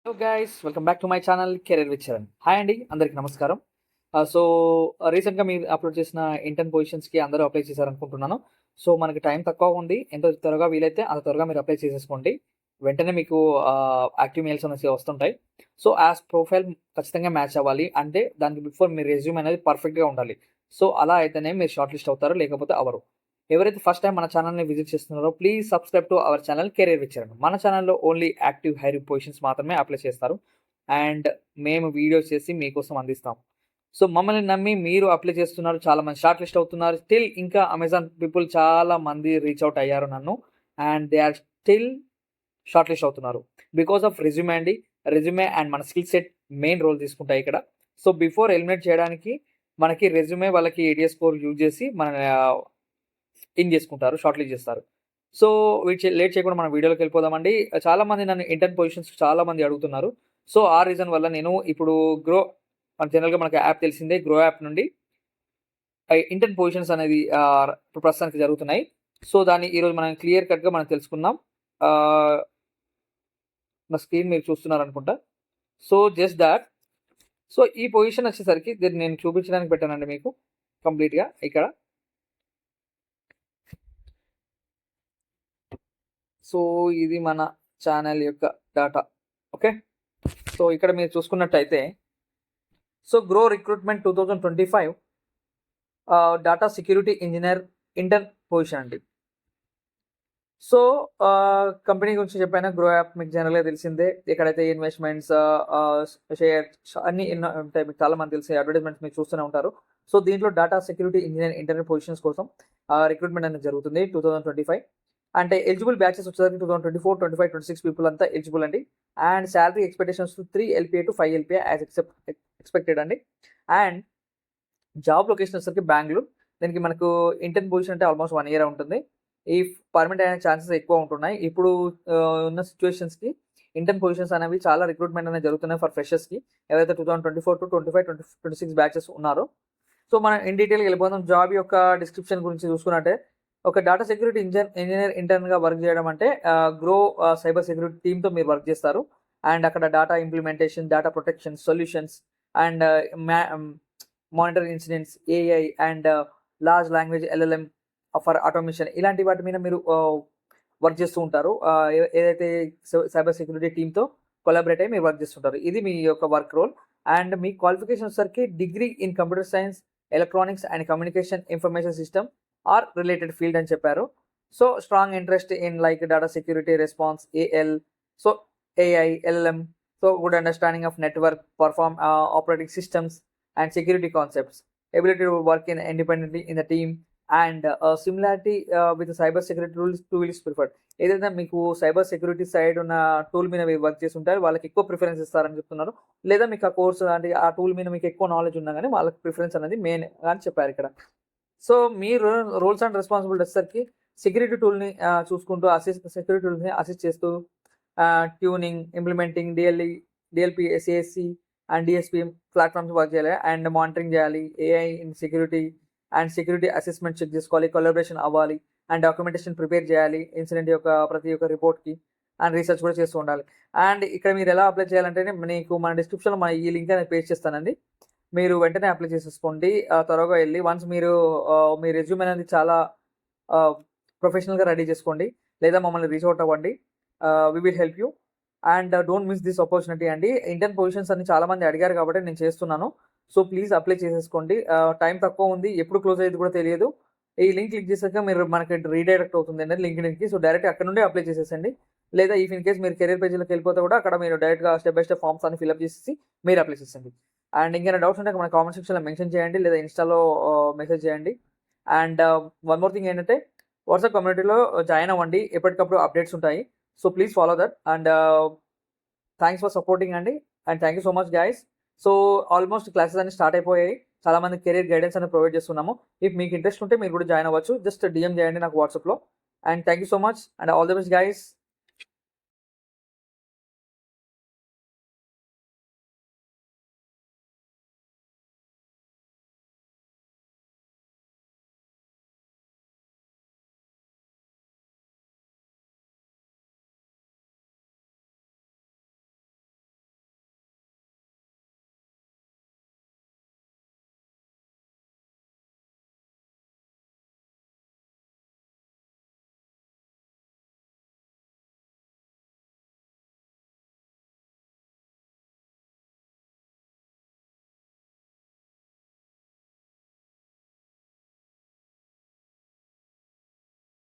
Hello guys, welcome back to my channel career with Charan. Hi అండి, అందరికి నమస్కారం. So రీసెంట్గా మీరు అప్లోడ్ చేసిన ఇంటర్న్ పొజిషన్స్కి అందరూ అప్లై చేశారనుకుంటున్నాను. సో మనకి టైం తక్కువ ఉంది, ఎంత త్వరగా వీలైతే అంత త్వరగా మీరు అప్లై చేసేసుకోండి. వెంటనే మీకు యాక్టివ్ మెయిల్స్ అనేవి వస్తుంటాయి. సో యాజ్ ప్రొఫైల్ ఖచ్చితంగా మ్యాచ్ అవ్వాలి, అంటే దానికి బిఫోర్ మీ రెజ్యూమ్ అనేది పర్ఫెక్ట్గా ఉండాలి. సో అలా అయితేనే మీరు షార్ట్ లిస్ట్ అవుతారు, లేకపోతే అవరు. ఎవరైతే ఫస్ట్ టైం మన ఛానల్ని విజిట్ చేస్తున్నారో please subscribe to our channel career with Charan. మన ఛానల్లో ఓన్లీ యాక్టివ్ హైరింగ్ పొజిషన్స్ మాత్రమే అప్లై చేస్తారు, అండ్ మేము వీడియోస్ చేసి మీకోసం అందిస్తాం. సో మమ్మల్ని నమ్మి మీరు అప్లై చేస్తున్నారు, చాలా మంది షార్ట్ లిస్ట్ అవుతున్నారు. స్టిల్ ఇంకా అమెజాన్ పీపుల్ చాలా మంది రీచ్ అవుట్ అయ్యారు నన్ను, and they are still short list అవుతున్నారు బికాస్ ఆఫ్ రెజ్యూమే అండి. రెజ్యూమే అండ్ మన స్కిల్ సెట్ మెయిన్ రోల్ తీసుకుంటాయి ఇక్కడ. సో బిఫోర్ ఎలిమినేట్ చేయడానికి మనకి రెజ్యూమే వాళ్ళకి ఏడిఎస్ స్కోర్ యూజ్ చేసి మన ఇన్ చేసుకుంటారు, షార్ట్ లిస్ట్ చేస్తారు. సో లేట్ చేయకుండా మన వీడియోలోకి వెళ్ళిపోదామండి. చాలా మంది నన్ను ఇంటర్న్ పొజిషన్స్ చాలా మంది అడుగుతున్నారు. సో ఆ రీజన్ వల్ల నేను ఇప్పుడు గ్రో, జనరల్గా మనకి యాప్ తెలిసిందే, గ్రో యాప్ నుండి ఇంటర్న్ పొజిషన్స్ అనేది ప్రస్తుతానికి జరుగుతున్నాయి. సో దాన్ని ఈరోజు మనం క్లియర్ కట్గా మనం తెలుసుకుందాం. నా స్క్రీన్ మీరు చూస్తున్నారు అనుకుంటా. So just that. సో ఈ పొజిషన్ వచ్చేసరికి దీన్ని నేను చూపించడానికి పెట్టానండి మీకు కంప్లీట్గా ఇక్కడ. సో ఇది మన ఛానల్ యొక్క డేటా. ఓకే, సో ఇక్కడ మీరు చూసుకున్నట్టయితే, so grow recruitment 2025 data security engineer intern position అండి. సో కంపెనీ గురించి చెప్పాను. గ్రో యాప్ మీకు జనరల్గా తెలిసిందే. ఇక్కడైతే ఇన్వెస్ట్మెంట్స్, షేర్స్ అన్ని ఉంటాయి, మీకు చాలా మంది తెలిసే అడ్వర్టైజ్మెంట్స్ మీరు చూస్తూనే ఉంటారు. సో దీంట్లో data security engineer intern positions కోసం రిక్రూట్మెంట్ అనేది జరుగుతుంది 2025. అంటే ఎలిజిబుల్ బ్యాచెస్ వచ్చేసరికి 2024, 25, 26 పీపుల్ అంతా ఎలిజిబుల్ అండి. And salary expectations 3 LPA to 5 LPA as expected అండి. అండ్ జాబ్ లొకేషన్ వచ్చేసరికి బెంగళూరు. దీనికి మనకు ఇంటర్న్ పొజిషన్ అంటే ఆల్మోస్ట్ 1 year ఉంటుంది. ఈ పర్మనెంట్ అయిన ఛాన్సెస్ ఎక్కువ ఉంటున్నాయి. ఇప్పుడు ఉన్న సిచ్యువేషన్స్కి ఇంటర్న్ పొజిషన్స్ అనేవి చాలా రిక్రూట్మెంట్ అనేది జరుగుతున్నాయి ఫర్ ఫ్రెషర్స్కి, ఎవరైతే 2024 to 25, 26 బ్యాచెస్ ఉన్నారో. సో మనం ఇన్ డీటెయిల్గా వెళ్ళిపోతాం. జాబ్ యొక్క డిస్క్రిప్షన్ గురించి చూసుకున్నట్టే, ఒక డేటా సెక్యూరిటీ ఇంజనీర్ ఇంటర్న్గా వర్క్ చేయడం అంటే గ్రో సైబర్ సెక్యూరిటీ టీమ్తో మీరు వర్క్ చేస్తారు. అండ్ అక్కడ data implementation, data protection solutions, and monitoring incidents, AI and large language LLM for automation, ఇలాంటి వాటి మీద మీరు వర్క్ చేస్తూ ఉంటారు. ఏదైతే సైబర్ సెక్యూరిటీ టీమ్తో కొలాబరేట్ అయ్యి మీరు వర్క్ చేస్తుంటారు. ఇది మీ యొక్క వర్క్ రోల్. అండ్ మీ క్వాలిఫికేషన్ వచ్చేసరికి degree in computer science, electronics and communication information system or related field అని చెప్పారు. So strong interest in like data security, response, AL, so AI, LLM, so good understanding of network operating systems and security concepts, ability to work in independently in the team, and similarity with cyber security tools preferred. ఏదైతే మీకు cyber security side ఉన్న tool మీద మీరు work చేసి ఉంటారు, వాళ్ళకి ఎక్కువ preference ఇస్తారని చెప్తున్నారు. లేదా మీకు ఆ కోర్స్ అంటే ఆ టూల్ మీద మీకు ఎక్కువ నాలెడ్జ్ ఉన్నా కానీ వాళ్ళకి ప్రిఫరెన్స్ అనేది మెయిన్ అని చెప్పారు ఇక్కడ. సో మీ రోల్స్ అండ్ రెస్పాన్సిబిలిటీ వచ్చేసరికి సెక్యూరిటీ టూల్ని చూసుకుంటూ సెక్యూరిటీ టూల్ని అసిస్ట్ చేస్తూ tuning, implementing DLP, SASC and DSP platforms work చేయాలి. అండ్ మానిటరింగ్ చేయాలి, AI in security and security assessment check చేసుకోవాలి, కొలాబరేషన్ అవ్వాలి, అండ్ డాక్యుమెంటేషన్ ప్రిపేర్ చేయాలి ఇన్సిడెంట్ యొక్క ప్రతి ఒక్క రిపోర్ట్కి, అండ్ రీసెర్చ్ కూడా చేస్తూ ఉండాలి. అండ్ ఇక్కడ మీరు ఎలా అప్లై చేయాలంటే, మీకు మన డిస్క్రిప్షన్లో మన ఈ లింక్ అనేది పేస్ట్ చేస్తానండి. మీరు వెంటనే అప్లై చేసేసుకోండి, త్వరగా వెళ్ళి. వన్స్ మీరు మీ రెజ్యూమ్ అనేది చాలా ప్రొఫెషనల్గా రెడీ చేసుకోండి, లేదా మమ్మల్ని రీచ్ అవుట్ అవ్వండి. We will help you and don't miss this opportunity అండి. ఇంటర్న్ పొజిషన్స్ అని చాలామంది అడిగారు కాబట్టి నేను చేస్తున్నాను. సో ప్లీజ్ అప్లై చేసేసుకోండి. టైం తక్కువ ఉంది, ఎప్పుడు క్లోజ్ అయ్యేది కూడా తెలియదు. ఈ లింక్ క్లిక్ చేసాక మీరు మనకి రీడైరెక్ట్ అవుతుంది అండి లింక్డ్ఇన్కి. సో డైరెక్ట్ అక్కడ నుండి అప్లై చేసేసండి. లేదా ఇఫ్ ఇన్ కేస్ మీరు కెరీర్ పేజీలోకి వెళ్ళిపోతే కూడా అక్కడ మీరు డైరెక్ట్గా స్టెప్ బై స్టెప్ ఫామ్స్ అని ఫిల్అప్ చేసి మీరు అప్లై చేసేయండి. అండ్ ఇంకేమైనా డౌట్స్ ఉంటే మన కామెంట్ సెక్షన్లో మెన్షన్ చేయండి, లేదా ఇన్స్టాలో మెసేజ్ చేయండి. అండ్ వన్ మోర్ థింగ్ ఏంటంటే, వాట్సాప్ కమ్యూనిటీలో జాయిన్ అవ్వండి, ఎప్పటికప్పుడు అప్డేట్స్ ఉంటాయి. So please follow that. And thanks for supporting అండి, and thank you so much guys. So almost classes అన్ని స్టార్ట్ అయిపోయాయి. చాలా మంది కెరీర్ గైడెన్స్ అనేది ప్రొవైడ్ చేస్తున్నాము. ఇఫ్ మీకు ఇంట్రెస్ట్ ఉంటే మీరు కూడా జాయిన్ అవ్వచ్చు. జస్ట్ DM చేయండి నాకు వాట్సాప్లో. And thank you so much and all the best guys.